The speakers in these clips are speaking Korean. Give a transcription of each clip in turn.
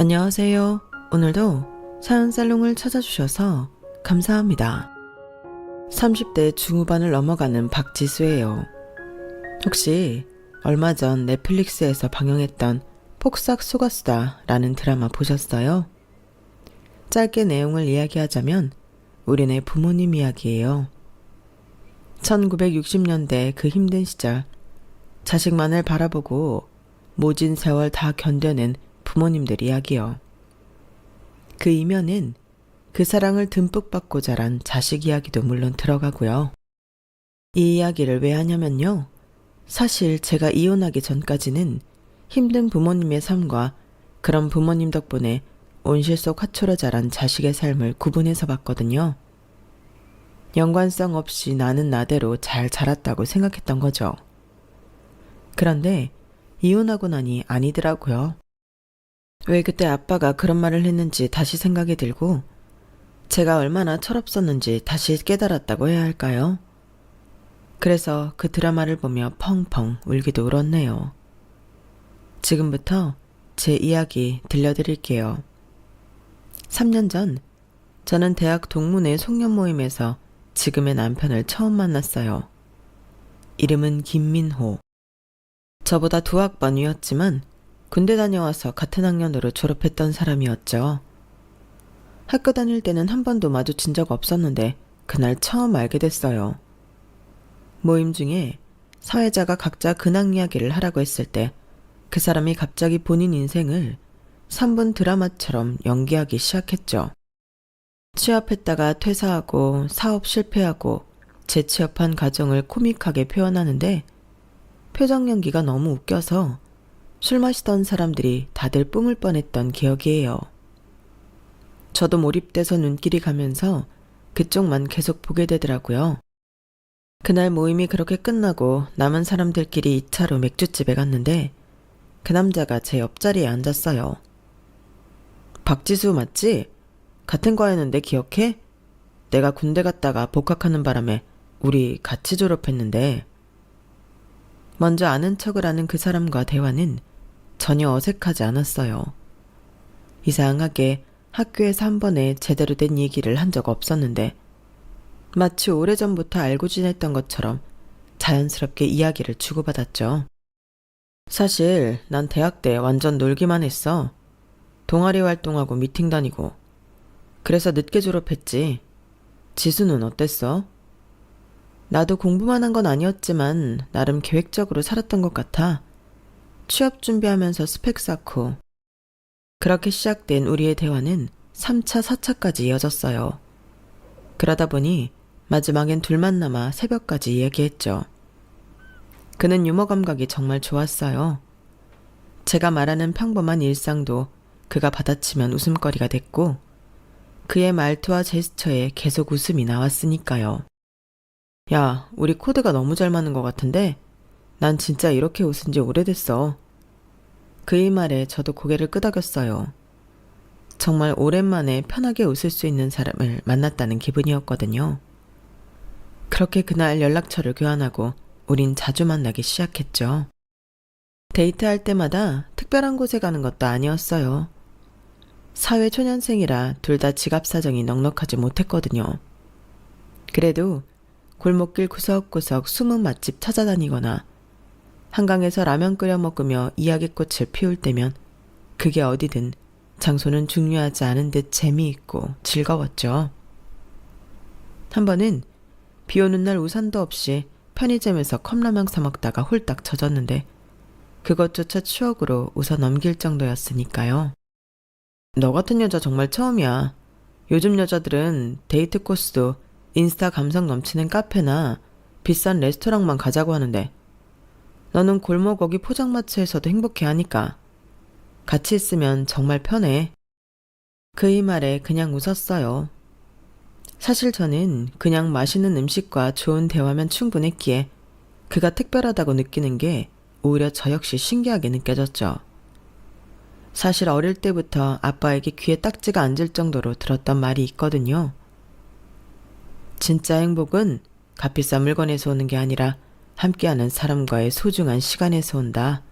안녕하세요. 오늘도 사연살롱을 찾아주셔서 감사합니다. 30대 중후반을 넘어가는 박지수예요. 혹시 얼마 전 넷플릭스에서 방영했던 폭삭 속았수다 라는 드라마 보셨어요? 짧게 내용을 이야기하자면 우리네 부모님 이야기예요. 1960년대 그 힘든 시절 자식만을 바라보고 모진 세월 다 견뎌낸 부모님들 이야기요. 그 이면은 그 사랑을 듬뿍 받고 자란 자식 이야기도 물론 들어가고요. 이 이야기를 왜 하냐면요. 사실 제가 이혼하기 전까지는 힘든 부모님의 삶과 그런 부모님 덕분에 온실 속 화초로 자란 자식의 삶을 구분해서 봤거든요. 연관성 없이 나는 나대로 잘 자랐다고 생각했던 거죠. 그런데 이혼하고 나니 아니더라고요. 왜 그때 아빠가 그런 말을 했는지 다시 생각이 들고 제가 얼마나 철없었는지 다시 깨달았다고 해야 할까요? 그래서 그 드라마를 보며 펑펑 울기도 울었네요. 지금부터 제 이야기 들려드릴게요. 3년 전 저는 대학 동문회 송년 모임에서 지금의 남편을 처음 만났어요. 이름은 김민호. 저보다 2학번 위였지만 군대 다녀와서 같은 학년으로 졸업했던 사람이었죠. 학교 다닐 때는 한 번도 마주친 적 없었는데 그날 처음 알게 됐어요. 모임 중에 사회자가 각자 근황 이야기를 하라고 했을 때 그 사람이 갑자기 본인 인생을 3분 드라마처럼 연기하기 시작했죠. 취업했다가 퇴사하고 사업 실패하고 재취업한 가정을 코믹하게 표현하는데 표정 연기가 너무 웃겨서 술 마시던 사람들이 다들 뿜을 뻔했던 기억이에요. 저도 몰입돼서 눈길이 가면서 그쪽만 계속 보게 되더라고요. 그날 모임이 그렇게 끝나고 남은 사람들끼리 2차로 맥주집에 갔는데 그 남자가 제 옆자리에 앉았어요. 박지수 맞지? 같은 과였는데 기억해? 내가 군대 갔다가 복학하는 바람에 우리 같이 졸업했는데. 먼저 아는 척을 하는 그 사람과 대화는 전혀 어색하지 않았어요. 이상하게 학교에서 한 번에 제대로 된 얘기를 한 적 없었는데 마치 오래전부터 알고 지냈던 것처럼 자연스럽게 이야기를 주고받았죠. 사실 난 대학 때 완전 놀기만 했어. 동아리 활동하고 미팅 다니고. 그래서 늦게 졸업했지. 지수는 어땠어? 나도 공부만 한 건 아니었지만 나름 계획적으로 살았던 것 같아. 취업 준비하면서 스펙 쌓고. 그렇게 시작된 우리의 대화는 3차, 4차까지 이어졌어요. 그러다 보니 마지막엔 둘만 남아 새벽까지 이야기했죠. 그는 유머 감각이 정말 좋았어요. 제가 말하는 평범한 일상도 그가 받아치면 웃음거리가 됐고 그의 말투와 제스처에 계속 웃음이 나왔으니까요. 야, 우리 코드가 너무 잘 맞는 것 같은데 난 진짜 이렇게 웃은 지 오래됐어. 그의 말에 저도 고개를 끄덕였어요. 정말 오랜만에 편하게 웃을 수 있는 사람을 만났다는 기분이었거든요. 그렇게 그날 연락처를 교환하고 우린 자주 만나기 시작했죠. 데이트할 때마다 특별한 곳에 가는 것도 아니었어요. 사회 초년생이라 둘 다 지갑 사정이 넉넉하지 못했거든요. 그래도 골목길 구석구석 숨은 맛집 찾아다니거나 한강에서 라면 끓여 먹으며 이야기꽃을 피울 때면 그게 어디든 장소는 중요하지 않은 듯 재미있고 즐거웠죠. 한 번은 비 오는 날 우산도 없이 편의점에서 컵라면 사 먹다가 홀딱 젖었는데 그것조차 추억으로 웃어 넘길 정도였으니까요. 너 같은 여자 정말 처음이야. 요즘 여자들은 데이트 코스도 인스타 감성 넘치는 카페나 비싼 레스토랑만 가자고 하는데 너는 골목 어기 포장마차에서도 행복해하니까 같이 있으면 정말 편해. 그의 말에 그냥 웃었어요. 사실 저는 그냥 맛있는 음식과 좋은 대화면 충분했기에 그가 특별하다고 느끼는 게 오히려 저 역시 신기하게 느껴졌죠. 사실 어릴 때부터 아빠에게 귀에 딱지가 앉을 정도로 들었던 말이 있거든요. 진짜 행복은 값비싼 물건에서 오는 게 아니라 함께하는 사람과의 소중한 시간에서 온다.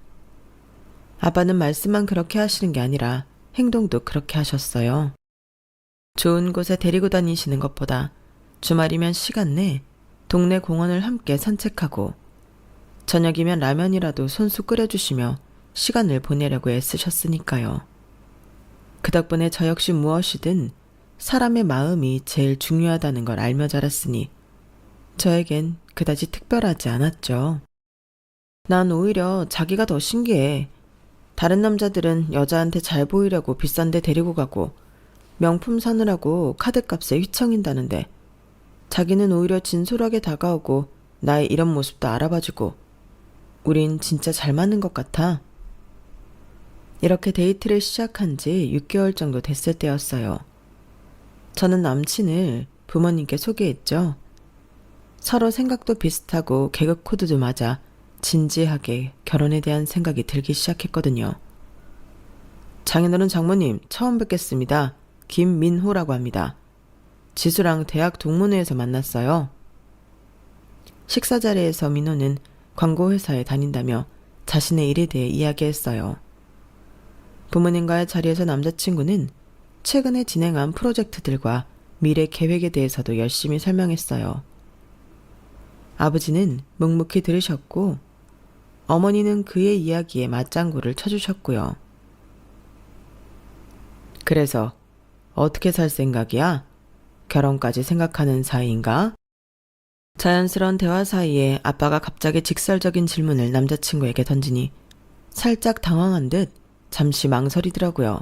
아빠는 말씀만 그렇게 하시는 게 아니라 행동도 그렇게 하셨어요. 좋은 곳에 데리고 다니시는 것보다 주말이면 시간 내 동네 공원을 함께 산책하고 저녁이면 라면이라도 손수 끓여주시며 시간을 보내려고 애쓰셨으니까요. 그 덕분에 저 역시 무엇이든 사람의 마음이 제일 중요하다는 걸 알며 자랐으니 저에겐 그다지 특별하지 않았죠. 난 오히려 자기가 더 신기해. 다른 남자들은 여자한테 잘 보이려고 비싼 데 데리고 가고 명품 사느라고 카드값에 휘청인다는데 자기는 오히려 진솔하게 다가오고 나의 이런 모습도 알아봐주고 우린 진짜 잘 맞는 것 같아. 이렇게 데이트를 시작한 지 6개월 정도 됐을 때였어요. 저는 남친을 부모님께 소개했죠. 서로 생각도 비슷하고 계급 코드도 맞아 진지하게 결혼에 대한 생각이 들기 시작했거든요. 장인어른 장모님 처음 뵙겠습니다. 김민호라고 합니다. 지수랑 대학 동문회에서 만났어요. 식사 자리에서 민호는 광고회사에 다닌다며 자신의 일에 대해 이야기했어요. 부모님과의 자리에서 남자친구는 최근에 진행한 프로젝트들과 미래 계획에 대해서도 열심히 설명했어요. 아버지는 묵묵히 들으셨고 어머니는 그의 이야기에 맞장구를 쳐주셨고요. 그래서 어떻게 살 생각이야? 결혼까지 생각하는 사이인가? 자연스러운 대화 사이에 아빠가 갑자기 직설적인 질문을 남자친구에게 던지니 살짝 당황한 듯 잠시 망설이더라고요.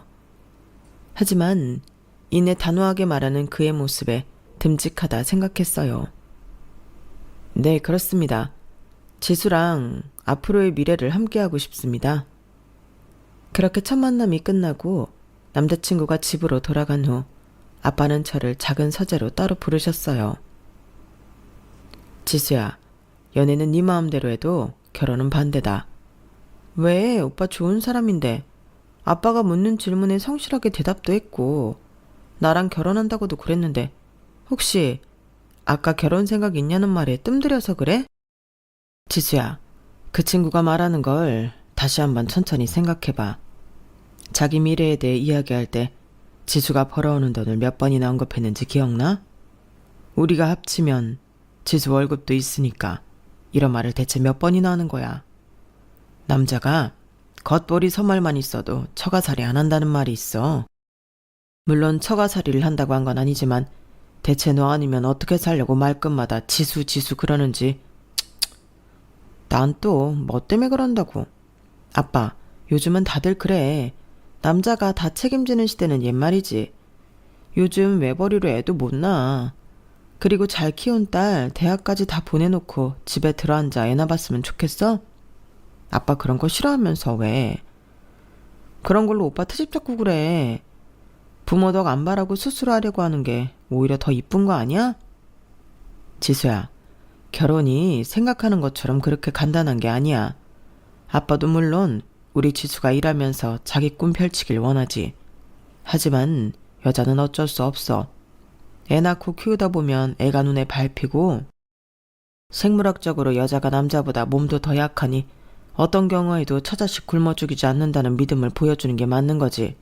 하지만 이내 단호하게 말하는 그의 모습에 듬직하다 생각했어요. 네, 그렇습니다. 지수랑 앞으로의 미래를 함께하고 싶습니다. 그렇게 첫 만남이 끝나고 남자친구가 집으로 돌아간 후 아빠는 저를 작은 서재로 따로 부르셨어요. 지수야, 연애는 네 마음대로 해도 결혼은 반대다. 왜? 오빠 좋은 사람인데. 아빠가 묻는 질문에 성실하게 대답도 했고 나랑 결혼한다고도 그랬는데 혹시 아까 결혼 생각 있냐는 말에 뜸들여서 그래? 지수야, 그 친구가 말하는 걸 다시 한번 천천히 생각해봐. 자기 미래에 대해 이야기할 때 지수가 벌어오는 돈을 몇 번이나 언급했는지 기억나? 우리가 합치면 지수 월급도 있으니까 이런 말을 대체 몇 번이나 하는 거야. 남자가 겉보리 서말만 있어도 처가살이 안 한다는 말이 있어. 물론 처가살이를 한다고 한 건 아니지만 대체 너 아니면 어떻게 살려고 말끝마다 지수 지수 그러는지. 난 또 뭐 때문에 그런다고. 아빠, 요즘은 다들 그래. 남자가 다 책임지는 시대는 옛말이지. 요즘 외벌이로 애도 못 낳아. 그리고 잘 키운 딸 대학까지 다 보내놓고 집에 들어앉아 애나 봤으면 좋겠어? 아빠 그런 거 싫어하면서 왜? 그런 걸로 오빠 트집 잡고 그래. 부모 덕 안 바라고 스스로 하려고 하는 게 오히려 더 이쁜 거 아니야? 지수야, 결혼이 생각하는 것처럼 그렇게 간단한 게 아니야. 아빠도 물론 우리 지수가 일하면서 자기 꿈 펼치길 원하지. 하지만 여자는 어쩔 수 없어. 애 낳고 키우다 보면 애가 눈에 밟히고 생물학적으로 여자가 남자보다 몸도 더 약하니 어떤 경우에도 처자식 굶어 죽이지 않는다는 믿음을 보여주는 게 맞는 거지.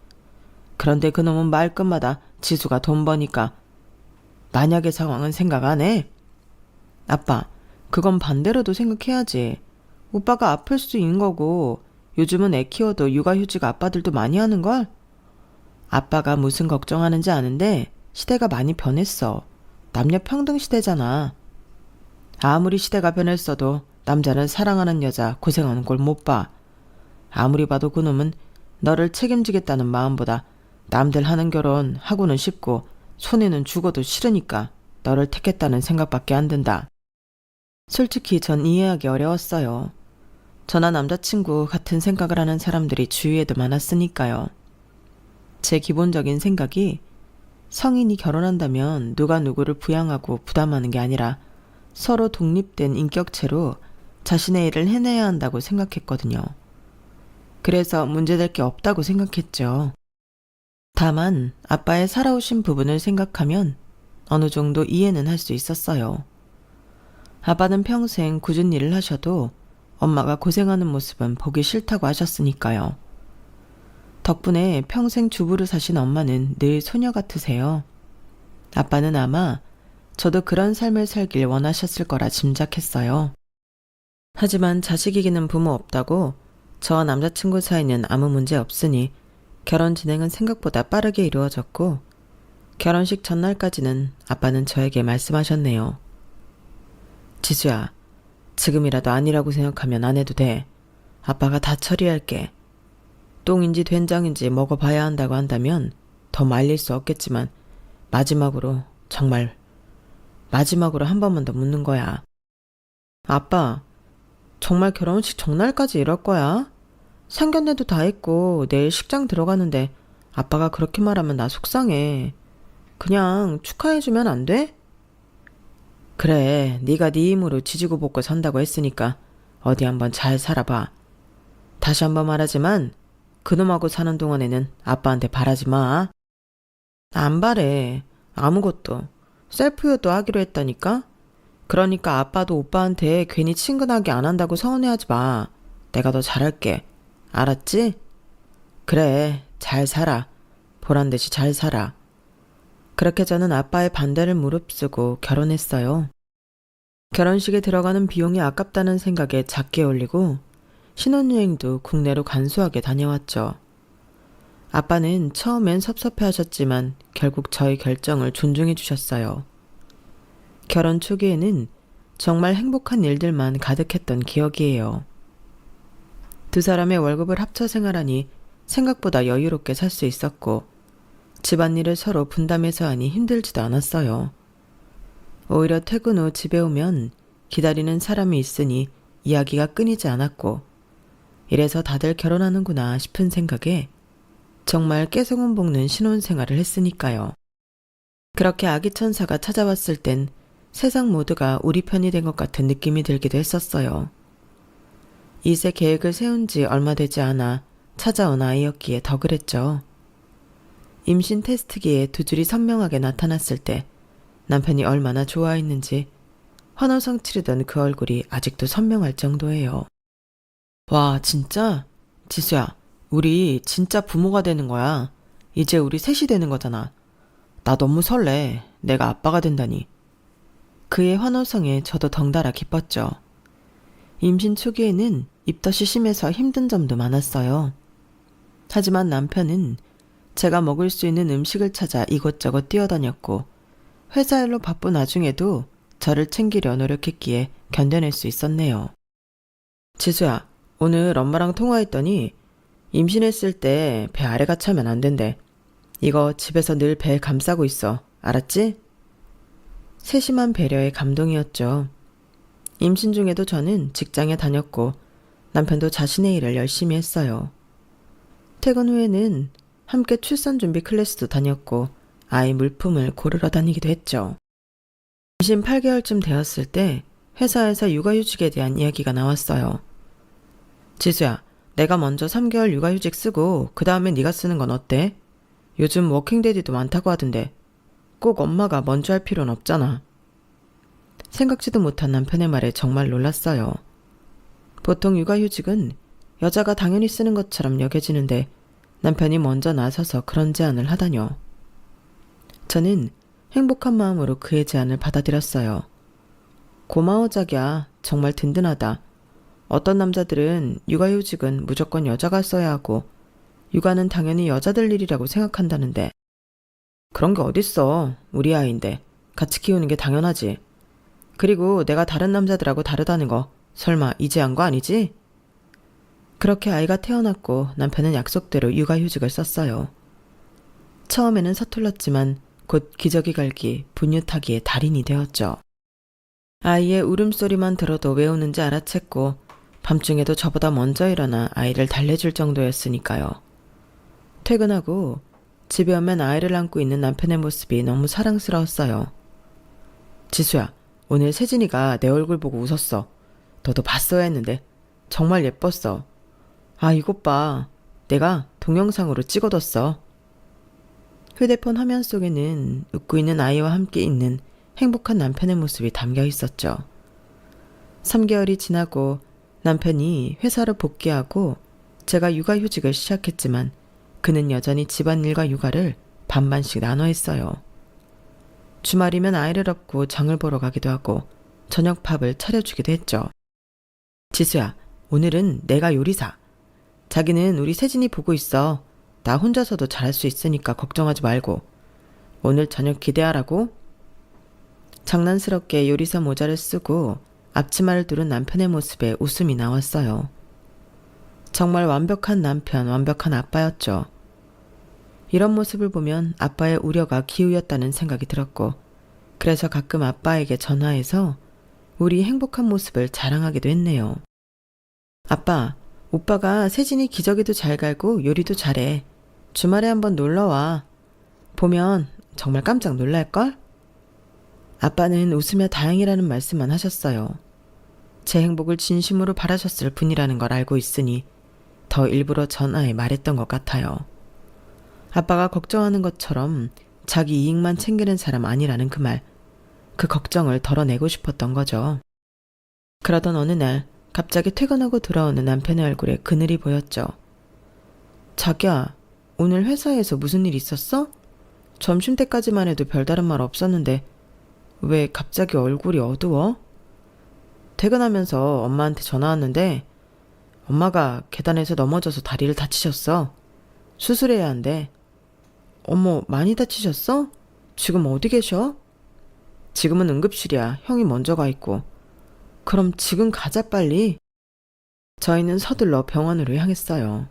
그런데 그놈은 말끝마다 지수가 돈 버니까 만약의 상황은 생각 안 해? 아빠, 그건 반대로도 생각해야지. 오빠가 아플 수 있는 거고 요즘은 애 키워도 육아휴직 아빠들도 많이 하는걸? 아빠가 무슨 걱정하는지 아는데 시대가 많이 변했어. 남녀 평등 시대잖아. 아무리 시대가 변했어도 남자는 사랑하는 여자 고생하는 걸 못 봐. 아무리 봐도 그놈은 너를 책임지겠다는 마음보다 남들 하는 결혼 하고는 싶고 손해는 죽어도 싫으니까 너를 택했다는 생각밖에 안 든다. 솔직히 전 이해하기 어려웠어요. 저나 남자친구 같은 생각을 하는 사람들이 주위에도 많았으니까요. 제 기본적인 생각이 성인이 결혼한다면 누가 누구를 부양하고 부담하는 게 아니라 서로 독립된 인격체로 자신의 일을 해내야 한다고 생각했거든요. 그래서 문제될 게 없다고 생각했죠. 다만 아빠의 살아오신 부분을 생각하면 어느 정도 이해는 할 수 있었어요. 아빠는 평생 굳은 일을 하셔도 엄마가 고생하는 모습은 보기 싫다고 하셨으니까요. 덕분에 평생 주부로 사신 엄마는 늘 소녀 같으세요. 아빠는 아마 저도 그런 삶을 살길 원하셨을 거라 짐작했어요. 하지만 자식 이기는 부모 없다고 저와 남자친구 사이는 아무 문제 없으니 결혼 진행은 생각보다 빠르게 이루어졌고 결혼식 전날까지는 아빠는 저에게 말씀하셨네요. 지수야, 지금이라도 아니라고 생각하면 안 해도 돼. 아빠가 다 처리할게. 똥인지 된장인지 먹어봐야 한다고 한다면 더 말릴 수 없겠지만 마지막으로, 정말 마지막으로 한 번만 더 묻는 거야. 아빠, 정말 결혼식 전날까지 이럴 거야? 상견례도 다 했고 내일 식장 들어가는데 아빠가 그렇게 말하면 나 속상해. 그냥 축하해주면 안 돼? 그래, 네가 네 힘으로 지지고 볶고 산다고 했으니까 어디 한번 잘 살아봐. 다시 한번 말하지만 그놈하고 사는 동안에는 아빠한테 바라지 마. 안 바래. 아무것도. 셀프효도 하기로 했다니까? 그러니까 아빠도 오빠한테 괜히 친근하게 안 한다고 서운해하지 마. 내가 더 잘할게. 알았지? 그래, 잘 살아. 보란듯이 잘 살아. 그렇게 저는 아빠의 반대를 무릅쓰고 결혼했어요. 결혼식에 들어가는 비용이 아깝다는 생각에 작게 올리고 신혼여행도 국내로 간소하게 다녀왔죠. 아빠는 처음엔 섭섭해하셨지만 결국 저의 결정을 존중해 주셨어요. 결혼 초기에는 정말 행복한 일들만 가득했던 기억이에요. 두 사람의 월급을 합쳐 생활하니 생각보다 여유롭게 살 수 있었고 집안일을 서로 분담해서 하니 힘들지도 않았어요. 오히려 퇴근 후 집에 오면 기다리는 사람이 있으니 이야기가 끊이지 않았고 이래서 다들 결혼하는구나 싶은 생각에 정말 깨소금 볶는 신혼생활을 했으니까요. 그렇게 아기 천사가 찾아왔을 땐 세상 모두가 우리 편이 된 것 같은 느낌이 들기도 했었어요. 이세 계획을 세운 지 얼마 되지 않아 찾아온 아이였기에 더 그랬죠. 임신 테스트기에 두 줄이 선명하게 나타났을 때 남편이 얼마나 좋아했는지 환호성 치르던 그 얼굴이 아직도 선명할 정도예요. 와, 진짜? 지수야, 우리 진짜 부모가 되는 거야. 이제 우리 셋이 되는 거잖아. 나 너무 설레. 내가 아빠가 된다니. 그의 환호성에 저도 덩달아 기뻤죠. 임신 초기에는 입덧이 심해서 힘든 점도 많았어요. 하지만 남편은 제가 먹을 수 있는 음식을 찾아 이곳저곳 뛰어다녔고 회사 일로 바쁜 와중에도 저를 챙기려 노력했기에 견뎌낼 수 있었네요. 지수야, 오늘 엄마랑 통화했더니 임신했을 때 배 아래가 차면 안 된대. 이거 집에서 늘 배 감싸고 있어. 알았지? 세심한 배려의 감동이었죠. 임신 중에도 저는 직장에 다녔고 남편도 자신의 일을 열심히 했어요. 퇴근 후에는 함께 출산 준비 클래스도 다녔고 아이 물품을 고르러 다니기도 했죠. 임신 8개월쯤 되었을 때 회사에서 육아휴직에 대한 이야기가 나왔어요. 지수야, 내가 먼저 3개월 육아휴직 쓰고 그 다음에 네가 쓰는 건 어때? 요즘 워킹데디도 많다고 하던데 꼭 엄마가 먼저 할 필요는 없잖아. 생각지도 못한 남편의 말에 정말 놀랐어요. 보통 육아휴직은 여자가 당연히 쓰는 것처럼 여겨지는데 남편이 먼저 나서서 그런 제안을 하다뇨. 저는 행복한 마음으로 그의 제안을 받아들였어요. 고마워 자기야. 정말 든든하다. 어떤 남자들은 육아휴직은 무조건 여자가 써야 하고 육아는 당연히 여자들 일이라고 생각한다는데 그런 게 어딨어. 우리 아이인데 같이 키우는 게 당연하지. 그리고 내가 다른 남자들하고 다르다는 거 설마 이제 한 거 아니지? 그렇게 아이가 태어났고 남편은 약속대로 육아휴직을 썼어요. 처음에는 서툴렀지만 곧 기저귀 갈기, 분유 타기의 달인이 되었죠. 아이의 울음소리만 들어도 왜 우는지 알아챘고 밤중에도 저보다 먼저 일어나 아이를 달래줄 정도였으니까요. 퇴근하고 집에 오면 아이를 안고 있는 남편의 모습이 너무 사랑스러웠어요. 지수야, 오늘 세진이가 내 얼굴 보고 웃었어. 너도 봤어야 했는데 정말 예뻤어. 아, 이것 봐. 내가 동영상으로 찍어뒀어. 휴대폰 화면 속에는 웃고 있는 아이와 함께 있는 행복한 남편의 모습이 담겨 있었죠. 3개월이 지나고 남편이 회사로 복귀하고 제가 육아휴직을 시작했지만 그는 여전히 집안일과 육아를 반반씩 나눠 했어요. 주말이면 아이를 업고 장을 보러 가기도 하고 저녁 밥을 차려주기도 했죠. 지수야, 오늘은 내가 요리사. 자기는 우리 세진이 보고 있어. 나 혼자서도 잘할 수 있으니까 걱정하지 말고. 오늘 저녁 기대하라고. 장난스럽게 요리사 모자를 쓰고 앞치마를 두른 남편의 모습에 웃음이 나왔어요. 정말 완벽한 남편, 완벽한 아빠였죠. 이런 모습을 보면 아빠의 우려가 기우였다는 생각이 들었고, 그래서 가끔 아빠에게 전화해서 우리 행복한 모습을 자랑하기도 했네요. 아빠, 오빠가 세진이 기저귀도 잘 갈고 요리도 잘해. 주말에 한번 놀러와. 보면 정말 깜짝 놀랄걸? 아빠는 웃으며 다행이라는 말씀만 하셨어요. 제 행복을 진심으로 바라셨을 분이라는 걸 알고 있으니 더 일부러 전화에 말했던 것 같아요. 아빠가 걱정하는 것처럼 자기 이익만 챙기는 사람 아니라는 그 말, 그 걱정을 덜어내고 싶었던 거죠. 그러던 어느 날 갑자기 퇴근하고 돌아오는 남편의 얼굴에 그늘이 보였죠. 자기야, 오늘 회사에서 무슨 일 있었어? 점심때까지만 해도 별다른 말 없었는데 왜 갑자기 얼굴이 어두워? 퇴근하면서 엄마한테 전화 왔는데 엄마가 계단에서 넘어져서 다리를 다치셨어. 수술해야 한대. 어머, 많이 다치셨어? 지금 어디 계셔? 지금은 응급실이야. 형이 먼저 가 있고. 그럼 지금 가자 빨리. 저희는 서둘러 병원으로 향했어요.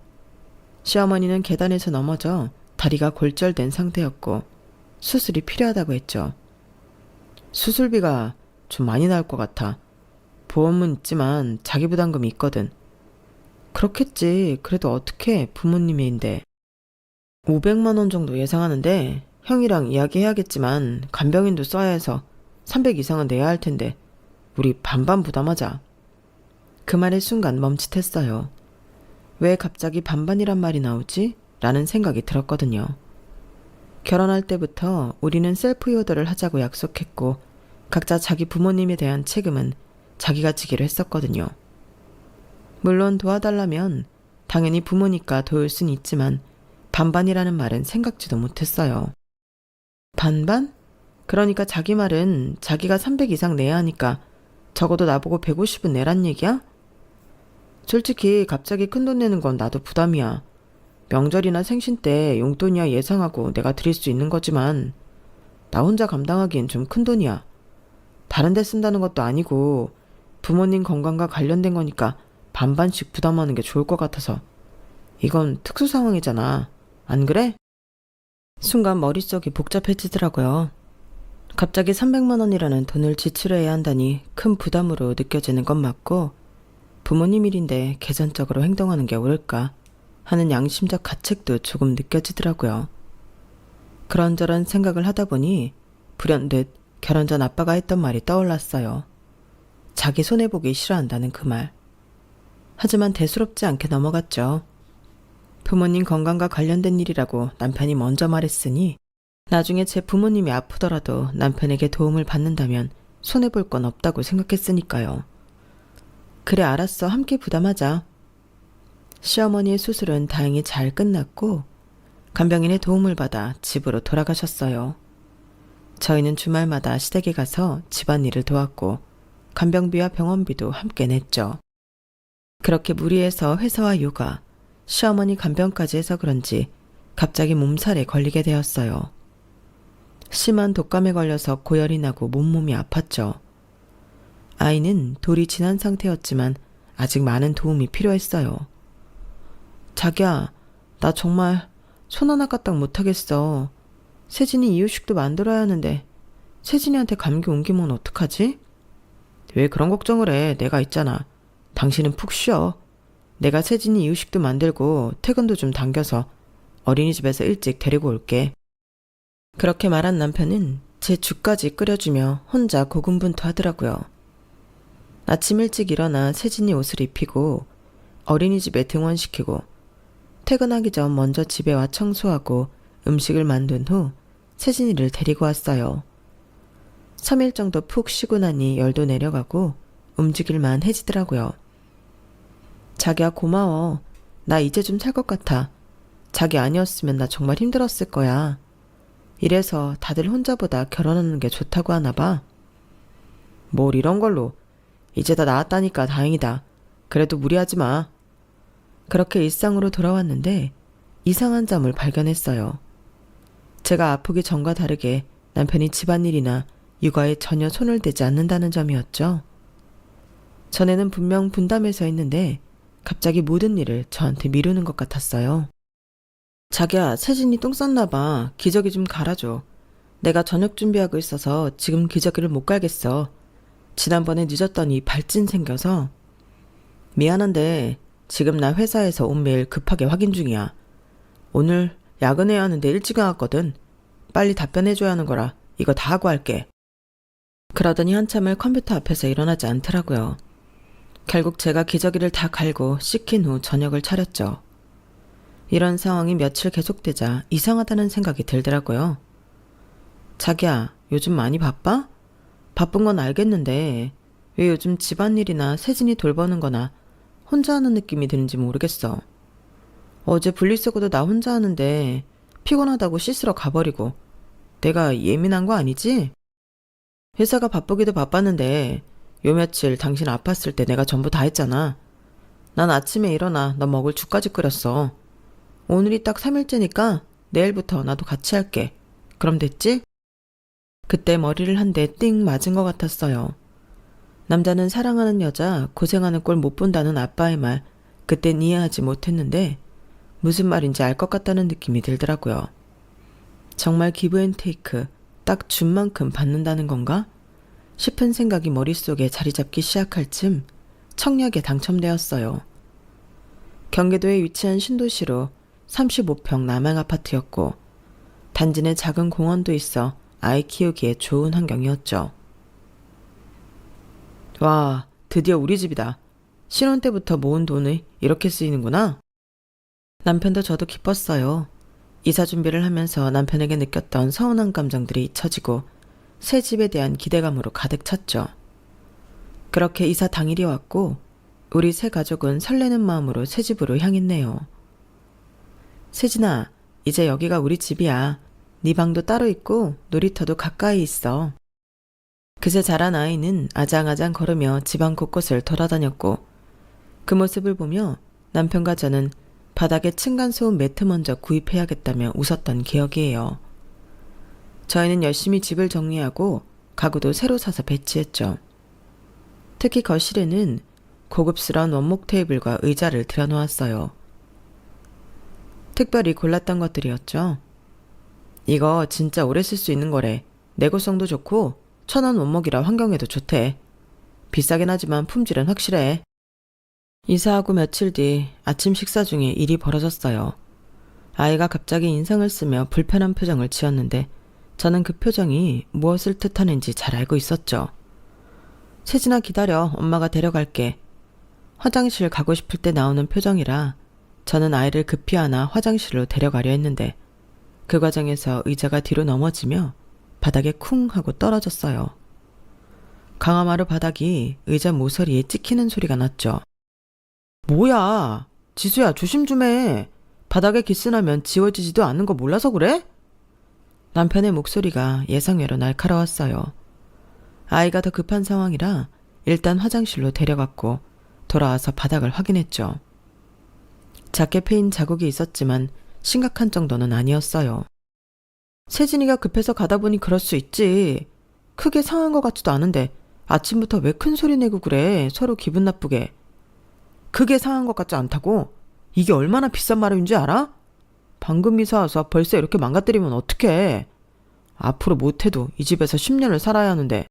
시어머니는 계단에서 넘어져 다리가 골절된 상태였고 수술이 필요하다고 했죠. 수술비가 좀 많이 나올 것 같아. 보험은 있지만 자기 부담금이 있거든. 그렇겠지. 그래도 어떻게 부모님인데. 500만 원 정도 예상하는데 형이랑 이야기해야겠지만 간병인도 써야 해서 300 이상은 내야 할 텐데 우리 반반 부담하자. 그 말의 순간 멈칫했어요. 왜 갑자기 반반이란 말이 나오지? 라는 생각이 들었거든요. 결혼할 때부터 우리는 셀프 효도를 하자고 약속했고 각자 자기 부모님에 대한 책임은 자기가 지기로 했었거든요. 물론 도와달라면 당연히 부모니까 도울 순 있지만 반반이라는 말은 생각지도 못했어요. 반반? 그러니까 자기 말은 자기가 300 이상 내야 하니까 적어도 나보고 150은 내란 얘기야? 솔직히 갑자기 큰돈 내는 건 나도 부담이야. 명절이나 생신 때 용돈이야 예상하고 내가 드릴 수 있는 거지만 나 혼자 감당하기엔 좀 큰돈이야. 다른 데 쓴다는 것도 아니고 부모님 건강과 관련된 거니까 반반씩 부담하는 게 좋을 것 같아서. 이건 특수 상황이잖아. 안 그래? 순간 머릿속이 복잡해지더라고요. 갑자기 300만 원이라는 돈을 지출해야 한다니 큰 부담으로 느껴지는 건 맞고 부모님 일인데 계산적으로 행동하는 게 옳을까 하는 양심적 가책도 조금 느껴지더라고요. 그런저런 생각을 하다 보니 불현듯 결혼 전 아빠가 했던 말이 떠올랐어요. 자기 손해보기 싫어한다는 그 말. 하지만 대수롭지 않게 넘어갔죠. 부모님 건강과 관련된 일이라고 남편이 먼저 말했으니 나중에 제 부모님이 아프더라도 남편에게 도움을 받는다면 손해볼 건 없다고 생각했으니까요. 그래 알았어. 함께 부담하자. 시어머니의 수술은 다행히 잘 끝났고 간병인의 도움을 받아 집으로 돌아가셨어요. 저희는 주말마다 시댁에 가서 집안일을 도왔고 간병비와 병원비도 함께 냈죠. 그렇게 무리해서 회사와 육아, 시어머니 간병까지 해서 그런지 갑자기 몸살에 걸리게 되었어요. 심한 독감에 걸려서 고열이 나고 몸몸이 아팠죠. 아이는 돌이 지난 상태였지만 아직 많은 도움이 필요했어요. 자기야, 나 정말 손 하나 까딱 못하겠어. 세진이 이유식도 만들어야 하는데 세진이한테 감기 옮기면 어떡하지? 왜 그런 걱정을 해? 내가 있잖아. 당신은 푹 쉬어. 내가 세진이 이유식도 만들고 퇴근도 좀 당겨서 어린이집에서 일찍 데리고 올게. 그렇게 말한 남편은 제 죽까지 끓여주며 혼자 고군분투하더라고요. 아침 일찍 일어나 세진이 옷을 입히고 어린이집에 등원시키고 퇴근하기 전 먼저 집에 와 청소하고 음식을 만든 후 세진이를 데리고 왔어요. 3일 정도 푹 쉬고 나니 열도 내려가고 움직일만 해지더라고요. 자기야 고마워. 나 이제 좀 살 것 같아. 자기 아니었으면 나 정말 힘들었을 거야. 이래서 다들 혼자보다 결혼하는 게 좋다고 하나 봐. 뭘 이런 걸로. 이제 다 나았다니까 다행이다. 그래도 무리하지 마. 그렇게 일상으로 돌아왔는데 이상한 점을 발견했어요. 제가 아프기 전과 다르게 남편이 집안일이나 육아에 전혀 손을 대지 않는다는 점이었죠. 전에는 분명 분담해서 했는데 갑자기 모든 일을 저한테 미루는 것 같았어요. 자기야, 세진이 똥 쌌나 봐. 기저귀 좀 갈아줘. 내가 저녁 준비하고 있어서 지금 기저귀를 못 갈겠어. 지난번에 늦었더니 발진 생겨서. 미안한데 지금 나 회사에서 온 메일 급하게 확인 중이야. 오늘 야근해야 하는데 일찍 나왔거든. 빨리 답변해줘야 하는 거라 이거 다 하고 할게. 그러더니 한참을 컴퓨터 앞에서 일어나지 않더라고요. 결국 제가 기저귀를 다 갈고 씻긴 후 저녁을 차렸죠. 이런 상황이 며칠 계속되자 이상하다는 생각이 들더라고요. 자기야, 요즘 많이 바빠? 바쁜 건 알겠는데 왜 요즘 집안일이나 세진이 돌보는 거나 혼자 하는 느낌이 드는지 모르겠어. 어제 분리수거도 나 혼자 하는데 피곤하다고 씻으러 가버리고. 내가 예민한 거 아니지? 회사가 바쁘기도 바빴는데 요 며칠 당신 아팠을 때 내가 전부 다 했잖아. 난 아침에 일어나 너 먹을 죽까지 끓였어. 오늘이 딱 3일째니까 내일부터 나도 같이 할게. 그럼 됐지? 그때 머리를 한 대 띵 맞은 것 같았어요. 남자는 사랑하는 여자 고생하는 꼴 못 본다는 아빠의 말 그땐 이해하지 못했는데 무슨 말인지 알 것 같다는 느낌이 들더라고요. 정말 기브앤테이크 딱 준 만큼 받는다는 건가? 싶은 생각이 머릿속에 자리 잡기 시작할 즈음 청약에 당첨되었어요. 경기도에 위치한 신도시로 35평 남양 아파트였고 단지 내 작은 공원도 있어 아이 키우기에 좋은 환경이었죠. 와, 드디어 우리 집이다. 신혼 때부터 모은 돈이 이렇게 쓰이는구나. 남편도 저도 기뻤어요. 이사 준비를 하면서 남편에게 느꼈던 서운한 감정들이 잊혀지고 새 집에 대한 기대감으로 가득 찼죠. 그렇게 이사 당일이 왔고 우리 새 가족은 설레는 마음으로 새 집으로 향했네요. 세진아, 이제 여기가 우리 집이야. 네 방도 따로 있고 놀이터도 가까이 있어. 그새 자란 아이는 아장아장 걸으며 집안 곳곳을 돌아다녔고 그 모습을 보며 남편과 저는 바닥에 층간소음 매트 먼저 구입해야겠다며 웃었던 기억이에요. 저희는 열심히 집을 정리하고 가구도 새로 사서 배치했죠. 특히 거실에는 고급스러운 원목 테이블과 의자를 들여놓았어요. 특별히 골랐던 것들이었죠. 이거 진짜 오래 쓸 수 있는 거래. 내구성도 좋고 천연 원목이라 환경에도 좋대. 비싸긴 하지만 품질은 확실해. 이사하고 며칠 뒤 아침 식사 중에 일이 벌어졌어요. 아이가 갑자기 인상을 쓰며 불편한 표정을 지었는데 저는 그 표정이 무엇을 뜻하는지 잘 알고 있었죠. 세진아 기다려. 엄마가 데려갈게. 화장실 가고 싶을 때 나오는 표정이라 저는 아이를 급히 안아 화장실로 데려가려 했는데 그 과정에서 의자가 뒤로 넘어지며 바닥에 쿵 하고 떨어졌어요. 강화마루 바닥이 의자 모서리에 찍히는 소리가 났죠. 뭐야? 지수야, 조심 좀 해. 바닥에 기스나면 지워지지도 않는 거 몰라서 그래? 남편의 목소리가 예상외로 날카로웠어요. 아이가 더 급한 상황이라 일단 화장실로 데려갔고 돌아와서 바닥을 확인했죠. 작게 패인 자국이 있었지만 심각한 정도는 아니었어요. 세진이가 급해서 가다 보니 그럴 수 있지. 크게 상한 것 같지도 않은데 아침부터 왜 큰 소리 내고 그래. 서로 기분 나쁘게. 크게 상한 것 같지 않다고? 이게 얼마나 비싼 마루인지 알아? 방금 이사 와서 벌써 이렇게 망가뜨리면 어떡해. 앞으로 못해도 이 집에서 10년을 살아야 하는데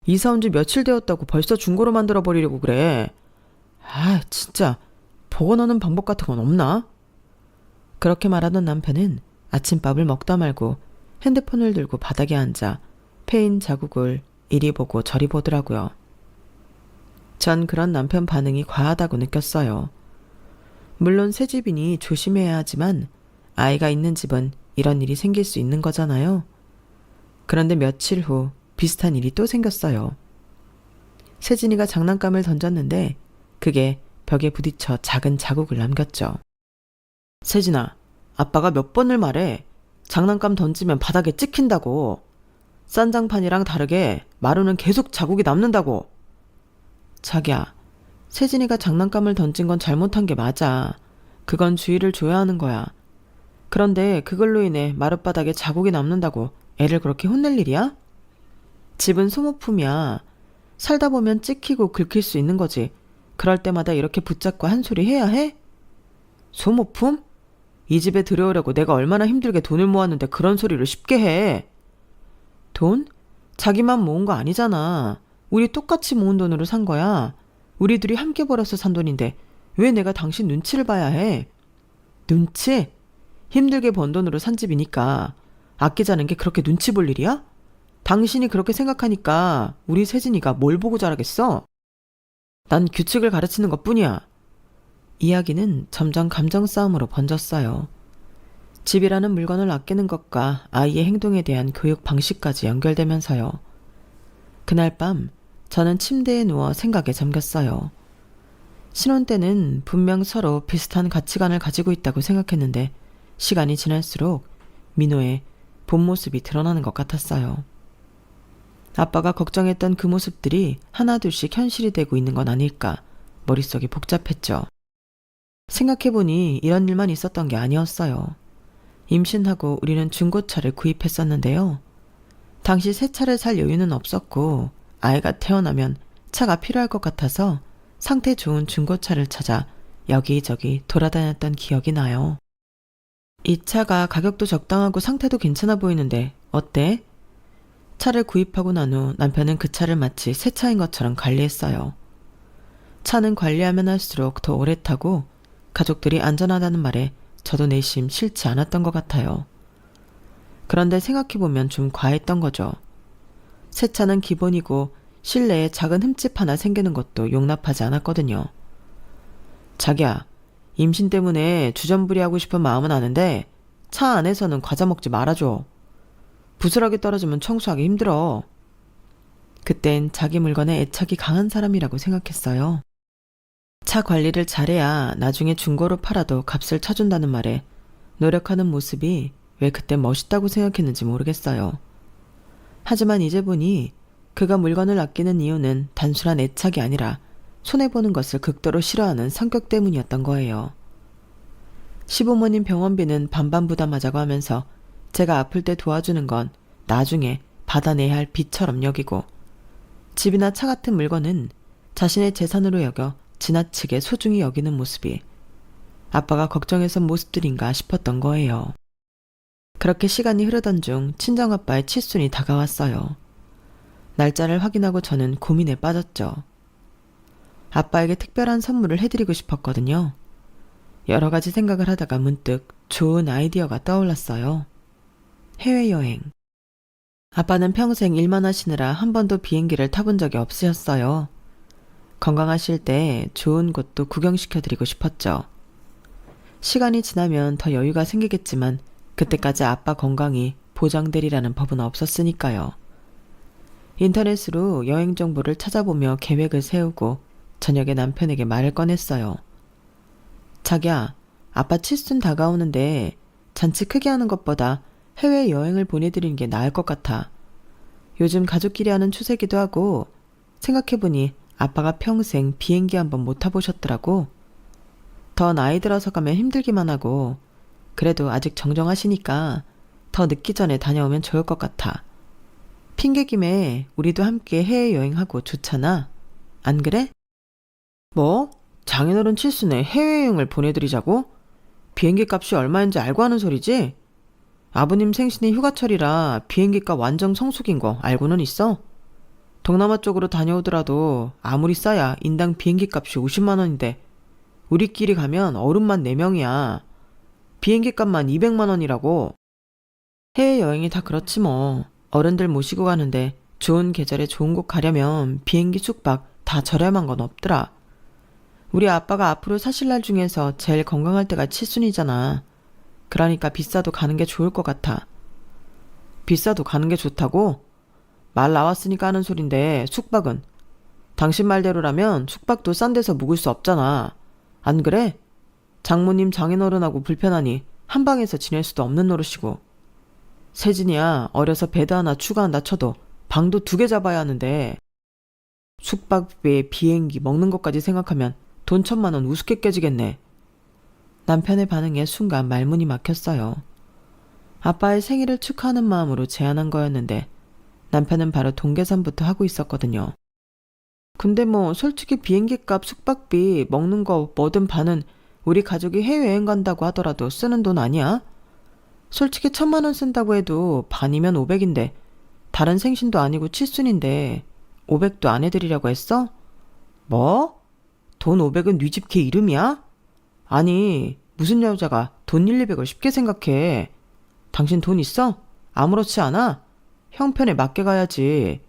이사 온 지 며칠 되었다고 벌써 중고로 만들어버리려고 그래. 아, 진짜 복원하는 방법 같은 건 없나? 그렇게 말하던 남편은 아침밥을 먹다 말고 핸드폰을 들고 바닥에 앉아 패인 자국을 이리 보고 저리 보더라고요. 전 그런 남편 반응이 과하다고 느꼈어요. 물론 새 집이니 조심해야 하지만 아이가 있는 집은 이런 일이 생길 수 있는 거잖아요. 그런데 며칠 후 비슷한 일이 또 생겼어요. 세진이가 장난감을 던졌는데 그게 벽에 부딪혀 작은 자국을 남겼죠. 세진아, 아빠가 몇 번을 말해. 장난감 던지면 바닥에 찍힌다고. 싼장판이랑 다르게 마루는 계속 자국이 남는다고. 자기야, 세진이가 장난감을 던진 건 잘못한 게 맞아. 그건 주의를 줘야 하는 거야. 그런데 그걸로 인해 마룻바닥에 자국이 남는다고 애를 그렇게 혼낼 일이야? 집은 소모품이야. 살다 보면 찍히고 긁힐 수 있는 거지. 그럴 때마다 이렇게 붙잡고 한 소리 해야 해? 소모품? 이 집에 들여오려고 내가 얼마나 힘들게 돈을 모았는데 그런 소리를 쉽게 해. 돈? 자기만 모은 거 아니잖아. 우리 똑같이 모은 돈으로 산 거야. 우리 둘이 함께 벌어서 산 돈인데 왜 내가 당신 눈치를 봐야 해? 눈치? 힘들게 번 돈으로 산 집이니까 아끼자는 게 그렇게 눈치 볼 일이야? 당신이 그렇게 생각하니까 우리 세진이가 뭘 보고 자라겠어? 난 규칙을 가르치는 것뿐이야. 이야기는 점점 감정 싸움으로 번졌어요. 집이라는 물건을 아끼는 것과 아이의 행동에 대한 교육 방식까지 연결되면서요. 그날 밤 저는 침대에 누워 생각에 잠겼어요. 신혼 때는 분명 서로 비슷한 가치관을 가지고 있다고 생각했는데 시간이 지날수록 민호의 본 모습이 드러나는 것 같았어요. 아빠가 걱정했던 그 모습들이 하나둘씩 현실이 되고 있는 건 아닐까 머릿속이 복잡했죠. 생각해보니 이런 일만 있었던 게 아니었어요. 임신하고 우리는 중고차를 구입했었는데요. 당시 새 차를 살 여유는 없었고 아이가 태어나면 차가 필요할 것 같아서 상태 좋은 중고차를 찾아 여기저기 돌아다녔던 기억이 나요. 이 차가 가격도 적당하고 상태도 괜찮아 보이는데 어때? 차를 구입하고 난 후 남편은 그 차를 마치 새 차인 것처럼 관리했어요. 차는 관리하면 할수록 더 오래 타고 가족들이 안전하다는 말에 저도 내심 싫지 않았던 것 같아요. 그런데 생각해보면 좀 과했던 거죠. 새 차는 기본이고 실내에 작은 흠집 하나 생기는 것도 용납하지 않았거든요. 자기야, 임신 때문에 주전부리하고 싶은 마음은 아는데 차 안에서는 과자 먹지 말아줘. 부스러기 떨어지면 청소하기 힘들어. 그땐 자기 물건에 애착이 강한 사람이라고 생각했어요. 차 관리를 잘해야 나중에 중고로 팔아도 값을 쳐준다는 말에 노력하는 모습이 왜 그때 멋있다고 생각했는지 모르겠어요. 하지만 이제 보니 그가 물건을 아끼는 이유는 단순한 애착이 아니라 손해보는 것을 극도로 싫어하는 성격 때문이었던 거예요. 시부모님 병원비는 반반 부담하자고 하면서 제가 아플 때 도와주는 건 나중에 받아내야 할 빚처럼 여기고 집이나 차 같은 물건은 자신의 재산으로 여겨 지나치게 소중히 여기는 모습이 아빠가 걱정해서 모습들인가 싶었던 거예요. 그렇게 시간이 흐르던 중 친정아빠의 칠순이 다가왔어요. 날짜를 확인하고 저는 고민에 빠졌죠. 아빠에게 특별한 선물을 해드리고 싶었거든요. 여러 가지 생각을 하다가 문득 좋은 아이디어가 떠올랐어요. 해외여행. 아빠는 평생 일만 하시느라 한 번도 비행기를 타본 적이 없으셨어요. 건강하실 때 좋은 곳도 구경시켜드리고 싶었죠. 시간이 지나면 더 여유가 생기겠지만 그때까지 아빠 건강이 보장되리라는 법은 없었으니까요. 인터넷으로 여행 정보를 찾아보며 계획을 세우고 저녁에 남편에게 말을 꺼냈어요. 자기야, 아빠 칠순 다가오는데 잔치 크게 하는 것보다 해외여행을 보내드리는 게 나을 것 같아. 요즘 가족끼리 하는 추세기도 하고 생각해보니 아빠가 평생 비행기 한번 못 타보셨더라고. 더 나이 들어서 가면 힘들기만 하고 그래도 아직 정정하시니까 더 늦기 전에 다녀오면 좋을 것 같아. 핑계김에 우리도 함께 해외여행하고 좋잖아. 안 그래? 뭐? 장인어른 칠순에 해외여행을 보내드리자고? 비행기 값이 얼마인지 알고 하는 소리지? 아버님 생신이 휴가철이라 비행기 값 완전 성수기인 거 알고는 있어? 동남아 쪽으로 다녀오더라도 아무리 싸야 인당 비행기 값이 50만 원인데 우리끼리 가면 어른만 4명이야. 비행기 값만 200만 원이라고. 해외여행이 다 그렇지 뭐. 어른들 모시고 가는데 좋은 계절에 좋은 곳 가려면 비행기 숙박 다 저렴한 건 없더라. 우리 아빠가 앞으로 사실 날 중에서 제일 건강할 때가 칠순이잖아. 그러니까 비싸도 가는 게 좋을 것 같아. 비싸도 가는 게 좋다고? 말 나왔으니까 하는 소린데 숙박은? 당신 말대로라면 숙박도 싼 데서 묵을 수 없잖아. 안 그래? 장모님 장인어른하고 불편하니 한 방에서 지낼 수도 없는 노릇이고. 세진이야 어려서 베드 하나 추가한다 쳐도 방도 2개 잡아야 하는데 숙박비, 비행기, 먹는 것까지 생각하면 돈 1,000만 원 우습게 깨지겠네. 남편의 반응에 순간 말문이 막혔어요. 아빠의 생일을 축하하는 마음으로 제안한 거였는데 남편은 바로 돈 계산부터 하고 있었거든요. 근데 뭐 솔직히 비행기값, 숙박비, 먹는 거 뭐든 반은 우리 가족이 해외여행 간다고 하더라도 쓰는 돈 아니야? 솔직히 1,000만 원 쓴다고 해도 반이면 500인데 다른 생신도 아니고 칠순인데 500도 안 해드리려고 했어? 뭐? 돈 500은 네 집 걔 이름이야? 아니 무슨 여자가 돈 1, 200을 쉽게 생각해. 당신 돈 있어? 아무렇지 않아? 형편에 맞게 가야지.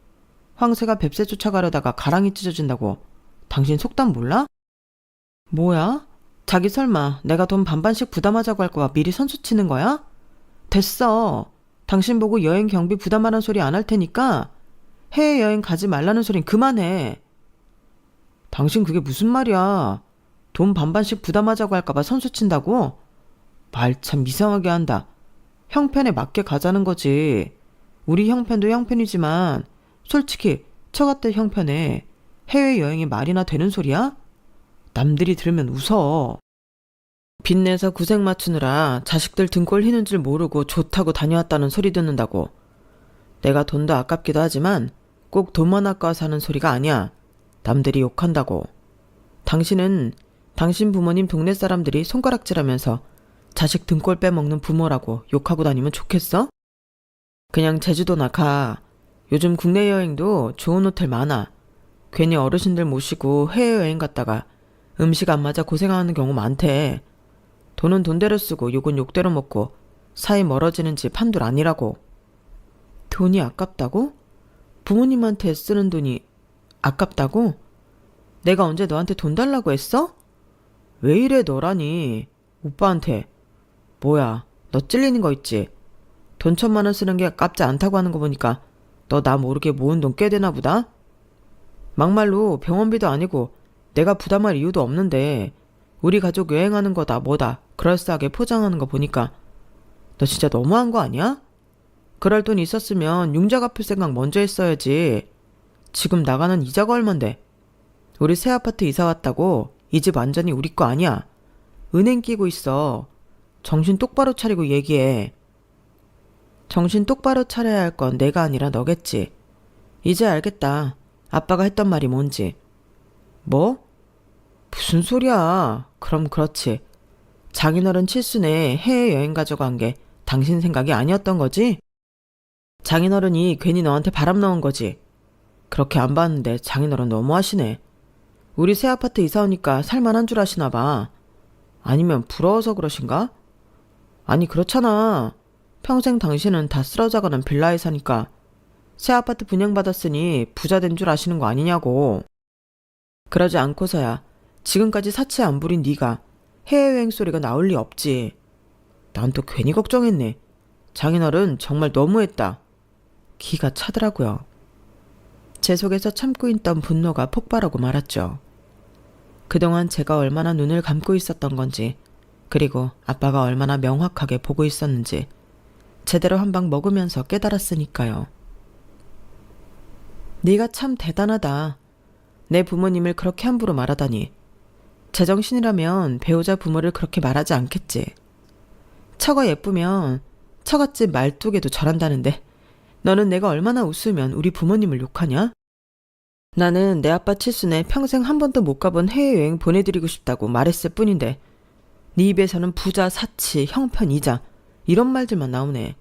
황새가 뱁새 쫓아가려다가 가랑이 찢어진다고 당신 속담 몰라? 뭐야? 자기 설마 내가 돈 반반씩 부담하자고 할거야 미리 선수 치는 거야? 됐어. 당신 보고 여행 경비 부담하라는 소리 안 할 테니까 해외여행 가지 말라는 소린 그만해. 당신 그게 무슨 말이야. 돈 반반씩 부담하자고 할까봐 선수 친다고? 말 참 이상하게 한다. 형편에 맞게 가자는 거지. 우리 형편도 형편이지만 솔직히 처갓들 형편에 해외여행이 말이나 되는 소리야? 남들이 들으면 웃어. 빚내서 구색 맞추느라 자식들 등골 휘는 줄 모르고 좋다고 다녀왔다는 소리 듣는다고. 내가 돈도 아깝기도 하지만 꼭 돈만 아까워서 하는 소리가 아니야. 남들이 욕한다고. 당신은 당신 부모님 동네 사람들이 손가락질하면서 자식 등골 빼먹는 부모라고 욕하고 다니면 좋겠어? 그냥 제주도나 가. 요즘 국내 여행도 좋은 호텔 많아. 괜히 어르신들 모시고 해외여행 갔다가 음식 안 맞아 고생하는 경우 많대. 돈은 돈대로 쓰고 욕은 욕대로 먹고 사이 멀어지는 집 한둘 아니라고. 돈이 아깝다고? 부모님한테 쓰는 돈이 아깝다고? 내가 언제 너한테 돈 달라고 했어? 왜 이래 너라니. 오빠한테. 뭐야 너 찔리는 거 있지? 돈 1,000만 원 쓰는 게 아깝지 않다고 하는 거 보니까 너 나 모르게 모은 돈 꽤 되나 보다? 막말로 병원비도 아니고 내가 부담할 이유도 없는데 우리 가족 여행하는 거다 뭐다 그럴싸하게 포장하는 거 보니까 너 진짜 너무한 거 아니야? 그럴 돈 있었으면 융자 갚을 생각 먼저 했어야지. 지금 나가는 이자가 얼만데. 우리 새 아파트 이사 왔다고 이 집 완전히 우리 거 아니야. 은행 끼고 있어. 정신 똑바로 차리고 얘기해. 정신 똑바로 차려야 할 건 내가 아니라 너겠지. 이제 알겠다. 아빠가 했던 말이 뭔지. 뭐? 무슨 소리야. 그럼 그렇지. 장인어른 칠순에 해외여행 가져간 게 당신 생각이 아니었던 거지? 장인어른이 괜히 너한테 바람 넣은 거지. 그렇게 안 봤는데 장인어른 너무하시네. 우리 새 아파트 이사 오니까 살만한 줄 아시나 봐. 아니면 부러워서 그러신가? 아니 그렇잖아. 평생 당신은 다 쓰러져가는 빌라에 사니까 새 아파트 분양받았으니 부자 된 줄 아시는 거 아니냐고. 그러지 않고서야 지금까지 사치 안 부린 네가 해외여행 소리가 나올 리 없지. 난 또 괜히 걱정했네. 장인어른 정말 너무했다. 기가 차더라고요. 제 속에서 참고 있던 분노가 폭발하고 말았죠. 그동안 제가 얼마나 눈을 감고 있었던 건지, 그리고 아빠가 얼마나 명확하게 보고 있었는지 제대로 한 방 먹으면서 깨달았으니까요. 네가 참 대단하다. 내 부모님을 그렇게 함부로 말하다니. 제정신이라면 배우자 부모를 그렇게 말하지 않겠지. 처가 예쁘면 처갓집 말뚝에도 절한다는데 너는 내가 얼마나 웃으면 우리 부모님을 욕하냐? 나는 내 아빠 칠순에 평생 한 번도 못 가본 해외여행 보내드리고 싶다고 말했을 뿐인데 네 입에서는 부자, 사치, 형편, 이자 이런 말들만 나오네.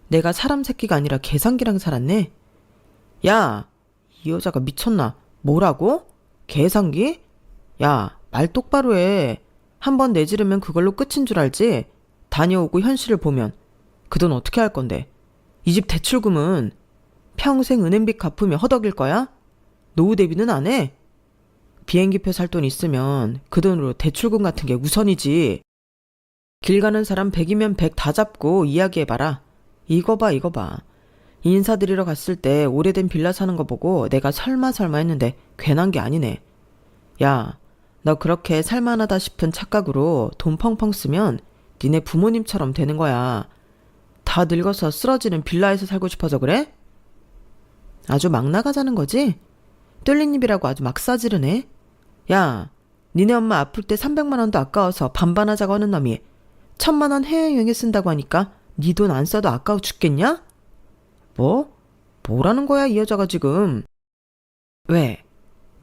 내가 사람 새끼가 아니라 계산기랑 살았네. 야, 이 여자가 미쳤나? 뭐라고? 계산기? 야, 말 똑바로 해. 한 번 내지르면 그걸로 끝인 줄 알지? 다녀오고 현실을 보면 그 돈 어떻게 할 건데? 이 집 대출금은 평생 은행빚 갚으며 허덕일 거야? 노후 대비는 안 해? 비행기표 살 돈 있으면 그 돈으로 대출금 같은 게 우선이지. 길 가는 사람 100이면 100 다 잡고 이야기해봐라. 이거 봐 이거 봐. 인사드리러 갔을 때 오래된 빌라 사는 거 보고 내가 설마 했는데 괜한 게 아니네. 야, 너 그렇게 살만하다 싶은 착각으로 돈 펑펑 쓰면 니네 부모님처럼 되는 거야. 다 늙어서 쓰러지는 빌라에서 살고 싶어서 그래? 아주 막 나가자는 거지? 뚫린 입이라고 아주 막 싸지르네. 야, 니네 엄마 아플 때 300만 원도 아까워서 반반하자고 하는 놈이 1000만 원 해외여행에 쓴다고 하니까 니 돈 안 써도 아까워 죽겠냐? 뭐? 뭐라는 거야 이 여자가 지금. 왜?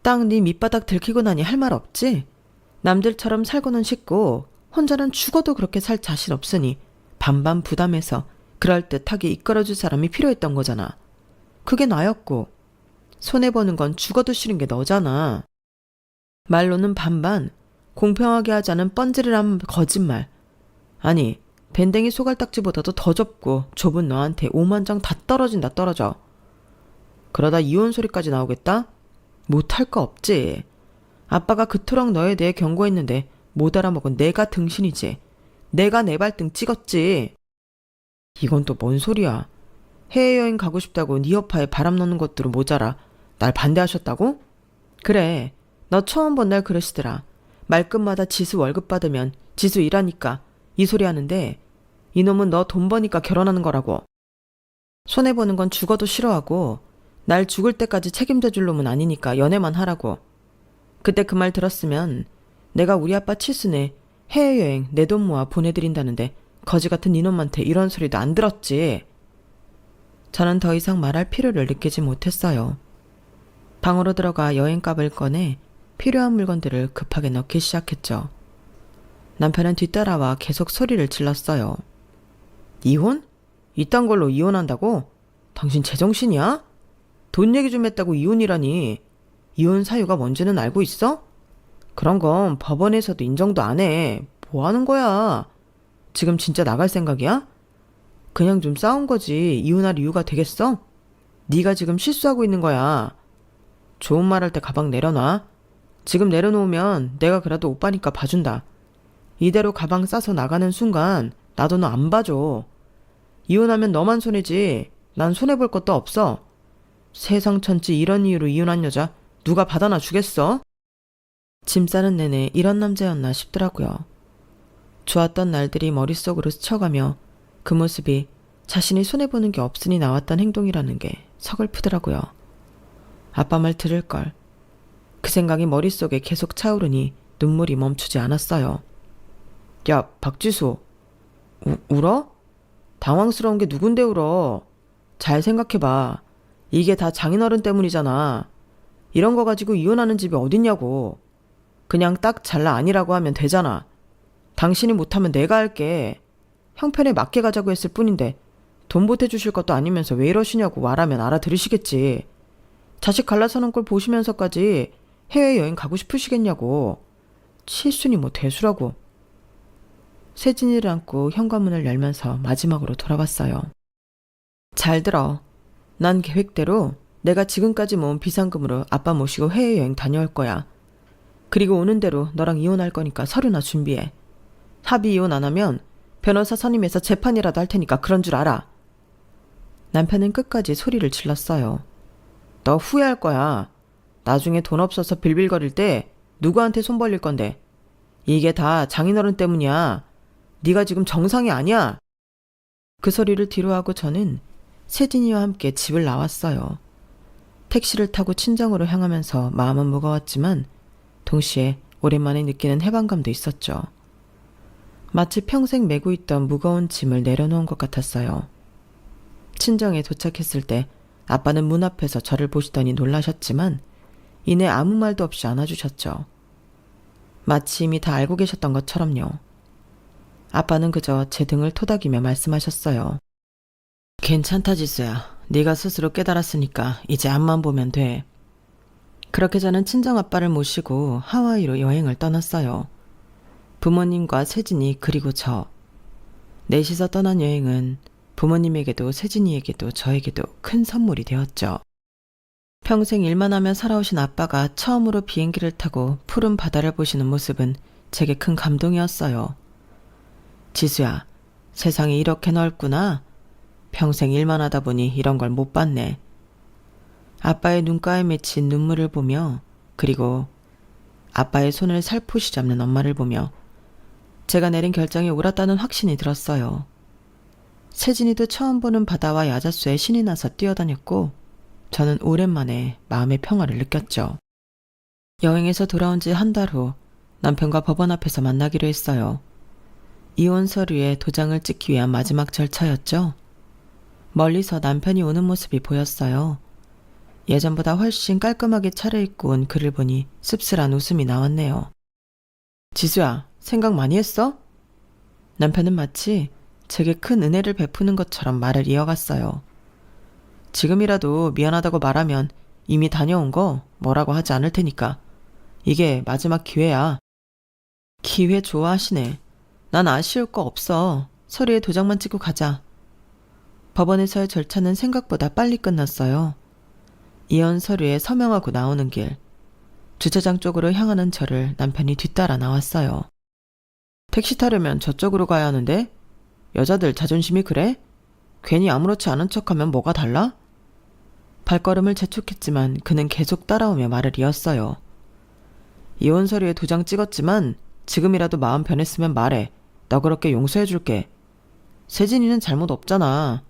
딱 네 밑바닥 들키고 나니 할 말 없지? 남들처럼 살고는 싶고 혼자는 죽어도 그렇게 살 자신 없으니 반반 부담해서 그럴듯하게 이끌어줄 사람이 필요했던 거잖아. 그게 나였고 손해보는 건 죽어도 싫은 게 너잖아. 말로는 반반, 공평하게 하자는 뻔질이란 거짓말. 아니, 밴댕이 소갈딱지보다도 더 좁고 좁은 너한테 5만 장 다 떨어진다 떨어져. 그러다 이혼 소리까지 나오겠다? 못할 거 없지. 아빠가 그토록 너에 대해 경고했는데 못 알아먹은 내가 등신이지. 내가 내 발등 찍었지. 이건 또 뭔 소리야. 해외여행 가고 싶다고 네 여파에 바람 넣는 것들은 모자라 날 반대하셨다고? 그래, 너 처음 본 날 그러시더라. 말끝마다 지수 월급 받으면 지수 일하니까 이 소리 하는데 이놈은 너 돈 버니까 결혼하는 거라고. 손해보는 건 죽어도 싫어하고 날 죽을 때까지 책임져 줄 놈은 아니니까 연애만 하라고. 그때 그 말 들었으면 내가 우리 아빠 칠순에 해외여행 내 돈 모아 보내드린다는데 거지 같은 이놈한테 이런 소리도 안 들었지. 저는 더 이상 말할 필요를 느끼지 못했어요. 방으로 들어가 여행값을 꺼내 필요한 물건들을 급하게 넣기 시작했죠. 남편은 뒤따라와 계속 소리를 질렀어요. 이혼? 이딴 걸로 이혼한다고? 당신 제정신이야? 돈 얘기 좀 했다고 이혼이라니. 이혼 사유가 뭔지는 알고 있어? 그런 건 법원에서도 인정도 안 해. 뭐 하는 거야? 지금 진짜 나갈 생각이야? 그냥 좀 싸운 거지 이혼할 이유가 되겠어? 네가 지금 실수하고 있는 거야. 좋은 말 할 때 가방 내려놔. 지금 내려놓으면 내가 그래도 오빠니까 봐준다. 이대로 가방 싸서 나가는 순간 나도 너 안 봐줘. 이혼하면 너만 손해지. 난 손해볼 것도 없어. 세상 천지 이런 이유로 이혼한 여자 누가 받아나 주겠어? 짐 싸는 내내 이런 남자였나 싶더라고요. 좋았던 날들이 머릿속으로 스쳐가며 그 모습이 자신이 손해보는 게 없으니 나왔던 행동이라는 게 서글프더라고요. 아빠 말 들을걸. 그 생각이 머릿속에 계속 차오르니 눈물이 멈추지 않았어요. 야, 박지수. 울어? 당황스러운 게 누군데 울어? 잘 생각해봐. 이게 다 장인어른 때문이잖아. 이런 거 가지고 이혼하는 집이 어딨냐고. 그냥 딱 잘라 아니라고 하면 되잖아. 당신이 못하면 내가 할게. 형편에 맞게 가자고 했을 뿐인데 돈 보태주실 것도 아니면서 왜 이러시냐고 말하면 알아들으시겠지. 자식 갈라서는 꼴 보시면서까지 해외여행 가고 싶으시겠냐고. 칠순이 뭐 대수라고. 세진이를 안고 현관문을 열면서 마지막으로 돌아봤어요. 잘 들어. 난 계획대로 내가 지금까지 모은 비상금으로 아빠 모시고 해외여행 다녀올 거야. 그리고 오는 대로 너랑 이혼할 거니까 서류나 준비해. 합의 이혼 안 하면 변호사 선임해서 재판이라도 할 테니까 그런 줄 알아. 남편은 끝까지 소리를 질렀어요. 너 후회할 거야. 나중에 돈 없어서 빌빌거릴 때 누구한테 손 벌릴 건데. 이게 다 장인어른 때문이야. 네가 지금 정상이 아니야. 그 소리를 뒤로하고 저는 세진이와 함께 집을 나왔어요. 택시를 타고 친정으로 향하면서 마음은 무거웠지만 동시에 오랜만에 느끼는 해방감도 있었죠. 마치 평생 메고 있던 무거운 짐을 내려놓은 것 같았어요. 친정에 도착했을 때 아빠는 문 앞에서 저를 보시더니 놀라셨지만 이내 아무 말도 없이 안아주셨죠. 마치 이미 다 알고 계셨던 것처럼요. 아빠는 그저 제 등을 토닥이며 말씀하셨어요. 괜찮다 지수야. 네가 스스로 깨달았으니까 이제 앞만 보면 돼. 그렇게 저는 친정아빠를 모시고 하와이로 여행을 떠났어요. 부모님과 세진이 그리고 저. 넷이서 떠난 여행은 부모님에게도 세진이에게도 저에게도 큰 선물이 되었죠. 평생 일만 하며 살아오신 아빠가 처음으로 비행기를 타고 푸른 바다를 보시는 모습은 제게 큰 감동이었어요. 지수야, 세상이 이렇게 넓구나. 평생 일만 하다 보니 이런 걸 못 봤네. 아빠의 눈가에 맺힌 눈물을 보며 그리고 아빠의 손을 살포시 잡는 엄마를 보며 제가 내린 결정이 옳았다는 확신이 들었어요. 세진이도 처음 보는 바다와 야자수에 신이 나서 뛰어다녔고 저는 오랜만에 마음의 평화를 느꼈죠. 여행에서 돌아온 지 한 달 후 남편과 법원 앞에서 만나기로 했어요. 이혼 서류에 도장을 찍기 위한 마지막 절차였죠. 멀리서 남편이 오는 모습이 보였어요. 예전보다 훨씬 깔끔하게 차려입고 온 그를 보니 씁쓸한 웃음이 나왔네요. 지수야, 생각 많이 했어? 남편은 마치 제게 큰 은혜를 베푸는 것처럼 말을 이어갔어요. 지금이라도 미안하다고 말하면 이미 다녀온 거 뭐라고 하지 않을 테니까. 이게 마지막 기회야. 기회 좋아하시네. 난 아쉬울 거 없어. 서류에 도장만 찍고 가자. 법원에서의 절차는 생각보다 빨리 끝났어요. 이혼 서류에 서명하고 나오는 길. 주차장 쪽으로 향하는 저를 남편이 뒤따라 나왔어요. 택시 타려면 저쪽으로 가야 하는데? 여자들 자존심이 그래? 괜히 아무렇지 않은 척하면 뭐가 달라? 발걸음을 재촉했지만 그는 계속 따라오며 말을 이었어요. 이혼 서류에 도장 찍었지만 지금이라도 마음 변했으면 말해. 너그럽게 용서해줄게. 세진이는 잘못 없잖아.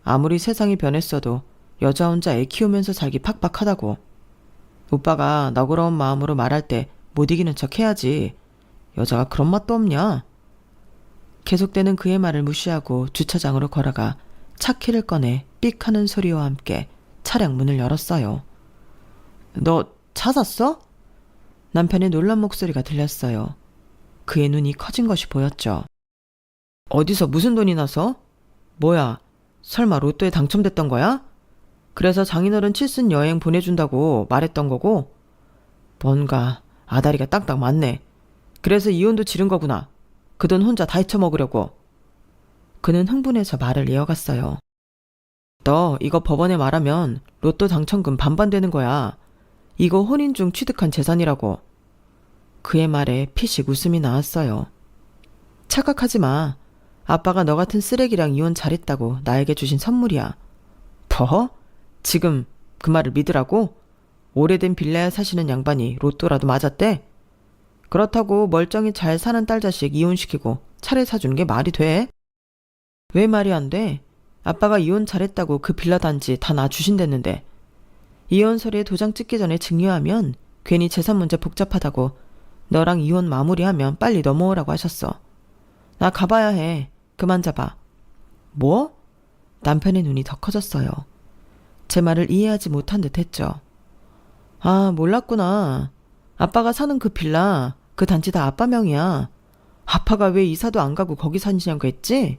아무리 세상이 변했어도 여자 혼자 애 키우면서 살기 팍팍하다고. 오빠가 너그러운 마음으로 말할 때 못 이기는 척 해야지. 여자가 그런 맛도 없냐? 계속되는 그의 말을 무시하고 주차장으로 걸어가 차 키를 꺼내 삑 하는 소리와 함께 차량 문을 열었어요. 너 차 샀어? 남편의 놀란 목소리가 들렸어요. 그의 눈이 커진 것이 보였죠. 어디서 무슨 돈이 나서? 뭐야, 설마 로또에 당첨됐던 거야? 그래서 장인어른 칠순 여행 보내준다고 말했던 거고? 뭔가 아다리가 딱딱 맞네. 그래서 이혼도 지른 거구나. 그 돈 혼자 다 헤쳐먹으려고. 그는 흥분해서 말을 이어갔어요. 너 이거 법원에 말하면 로또 당첨금 반반 되는 거야. 이거 혼인 중 취득한 재산이라고. 그의 말에 피식 웃음이 나왔어요. 착각하지 마. 아빠가 너 같은 쓰레기랑 이혼 잘했다고 나에게 주신 선물이야. 뭐? 지금 그 말을 믿으라고? 오래된 빌라에 사시는 양반이 로또라도 맞았대? 그렇다고 멀쩡히 잘 사는 딸 자식 이혼시키고 차를 사주는 게 말이 돼? 왜 말이 안 돼? 아빠가 이혼 잘했다고 그 빌라 단지 다 놔주신댔는데. 이혼 서류에 도장 찍기 전에 증여하면 괜히 재산 문제 복잡하다고 너랑 이혼 마무리하면 빨리 넘어오라고 하셨어. 나 가봐야 해. 그만 잡아. 뭐? 남편의 눈이 더 커졌어요. 제 말을 이해하지 못한 듯 했죠. 아, 몰랐구나. 아빠가 사는 그 빌라, 그 단지 다 아빠 명이야. 아빠가 왜 이사도 안 가고 거기 사시냐고 했지?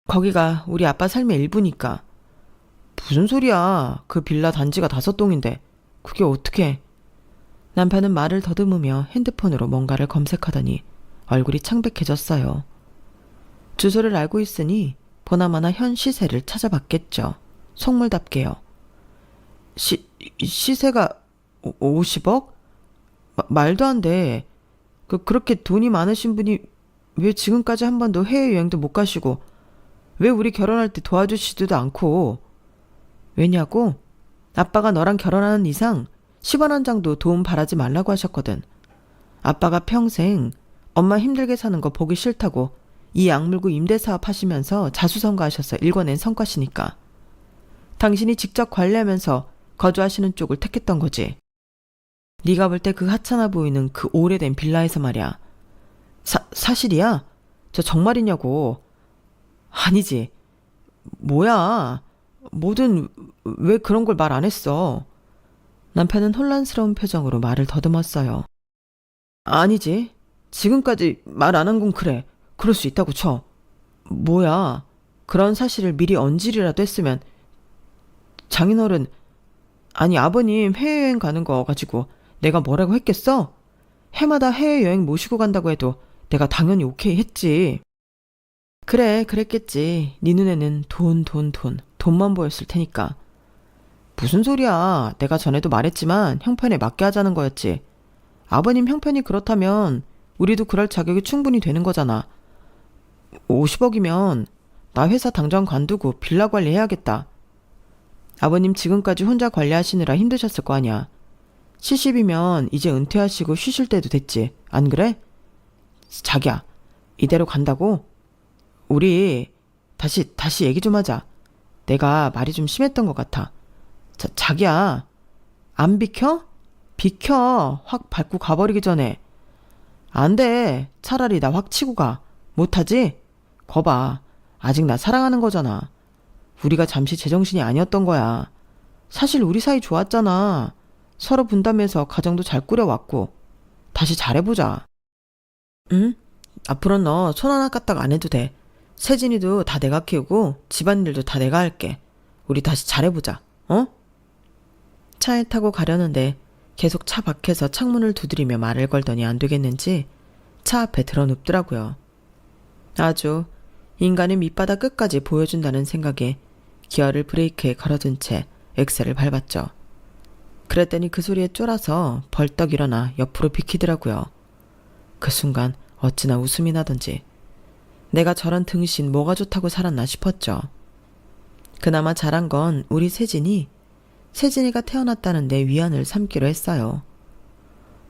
거기가 우리 아빠 삶의 일부니까. 무슨 소리야. 그 빌라 단지가 5동인데. 그게 어떻게. 남편은 말을 더듬으며 핸드폰으로 뭔가를 검색하더니 얼굴이 창백해졌어요. 주소를 알고 있으니 보나마나 현 시세를 찾아봤겠죠. 속물답게요. 시세가 50억? 말도 안 돼. 그렇게 돈이 많으신 분이 왜 지금까지 한 번도 해외여행도 못 가시고 왜 우리 결혼할 때 도와주시지도 않고. 왜냐고? 아빠가 너랑 결혼하는 이상 10원 한 장도 도움 바라지 말라고 하셨거든. 아빠가 평생 엄마 힘들게 사는 거 보기 싫다고 이 악물고 임대사업 하시면서 자수성가하셔서 일궈낸 성과시니까. 당신이 직접 관리하면서 거주하시는 쪽을 택했던 거지. 네가 볼 때 그 하찮아 보이는 그 오래된 빌라에서 말이야. 사실이야? 저 정말이냐고. 아니지. 뭐야. 뭐든 왜 그런 걸 말 안 했어. 남편은 혼란스러운 표정으로 말을 더듬었어요. 아니지. 지금까지 말 안 한 건 그래. 그럴 수 있다고 쳐. 뭐야. 그런 사실을 미리 언질이라도 했으면 장인어른, 아니 아버님 해외여행 가는 거 가지고 내가 뭐라고 했겠어? 해마다 해외여행 모시고 간다고 해도 내가 당연히 오케이 했지. 그래, 그랬겠지. 네 눈에는 돈만 보였을 테니까. 무슨 소리야. 내가 전에도 말했지만 형편에 맞게 하자는 거였지. 아버님 형편이 그렇다면 우리도 그럴 자격이 충분히 되는 거잖아. 50억이면 나 회사 당장 관두고 빌라 관리해야겠다. 아버님 지금까지 혼자 관리하시느라 힘드셨을 거 아니야. 70이면 이제 은퇴하시고 쉬실 때도 됐지. 안 그래? 자기야, 이대로 간다고? 우리 다시 얘기 좀 하자. 내가 말이 좀 심했던 것 같아. 자기야, 안 비켜? 비켜. 확 밟고 가버리기 전에. 안 돼. 차라리 나 확 치고 가. 못하지? 거봐. 아직 나 사랑하는 거잖아. 우리가 잠시 제정신이 아니었던 거야. 사실 우리 사이 좋았잖아. 서로 분담해서 가정도 잘 꾸려왔고. 다시 잘해보자. 응? 앞으로 너 손 하나 까딱 안 해도 돼. 세진이도 다 내가 키우고 집안일도 다 내가 할게. 우리 다시 잘해보자. 어? 차에 타고 가려는데 계속 차 밖에서 창문을 두드리며 말을 걸더니 안 되겠는지 차 앞에 드러눕더라고요. 아주 인간의 밑바닥 끝까지 보여준다는 생각에 기어를 브레이크에 걸어둔 채 엑셀을 밟았죠. 그랬더니 그 소리에 쫄아서 벌떡 일어나 옆으로 비키더라고요. 그 순간 어찌나 웃음이 나던지 내가 저런 등신 뭐가 좋다고 살았나 싶었죠. 그나마 잘한 건 우리 세진이가 태어났다는데 위안을 삼기로 했어요.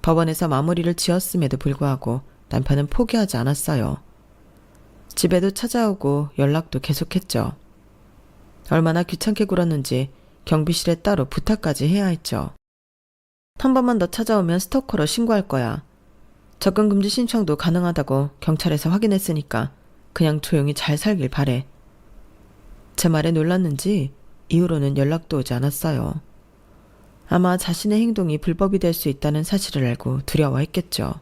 법원에서 마무리를 지었음에도 불구하고 남편은 포기하지 않았어요. 집에도 찾아오고 연락도 계속했죠. 얼마나 귀찮게 굴었는지 경비실에 따로 부탁까지 해야 했죠. 한 번만 더 찾아오면 스토커로 신고할 거야. 접근금지 신청도 가능하다고 경찰에서 확인했으니까 그냥 조용히 잘 살길 바래. 제 말에 놀랐는지 이후로는 연락도 오지 않았어요. 아마 자신의 행동이 불법이 될 수 있다는 사실을 알고 두려워했겠죠.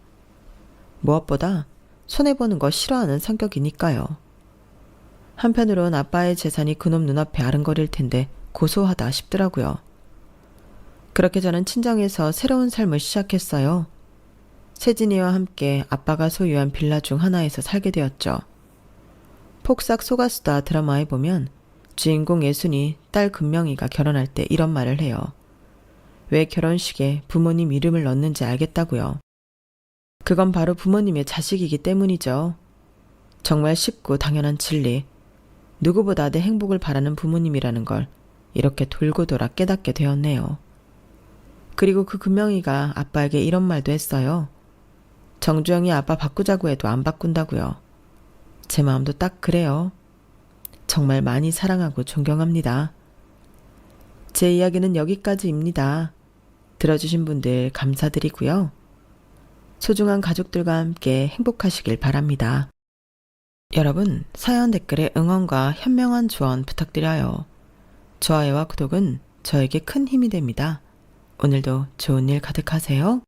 무엇보다 손해보는 거 싫어하는 성격이니까요. 한편으론 아빠의 재산이 그놈 눈앞에 아른거릴 텐데 고소하다 싶더라고요. 그렇게 저는 친정에서 새로운 삶을 시작했어요. 세진이와 함께 아빠가 소유한 빌라 중 하나에서 살게 되었죠. 폭삭 속았수다 드라마에 보면 주인공 예순이 딸 금명이가 결혼할 때 이런 말을 해요. 왜 결혼식에 부모님 이름을 넣는지 알겠다고요. 그건 바로 부모님의 자식이기 때문이죠. 정말 쉽고 당연한 진리. 누구보다 내 행복을 바라는 부모님이라는 걸 이렇게 돌고 돌아 깨닫게 되었네요. 그리고 그 금명이가 아빠에게 이런 말도 했어요. 정주영이 아빠 바꾸자고 해도 안 바꾼다고요. 제 마음도 딱 그래요. 정말 많이 사랑하고 존경합니다. 제 이야기는 여기까지입니다. 들어주신 분들 감사드리고요. 소중한 가족들과 함께 행복하시길 바랍니다. 여러분, 사연 댓글에 응원과 현명한 조언 부탁드려요. 좋아요와 구독은 저에게 큰 힘이 됩니다. 오늘도 좋은 일 가득하세요.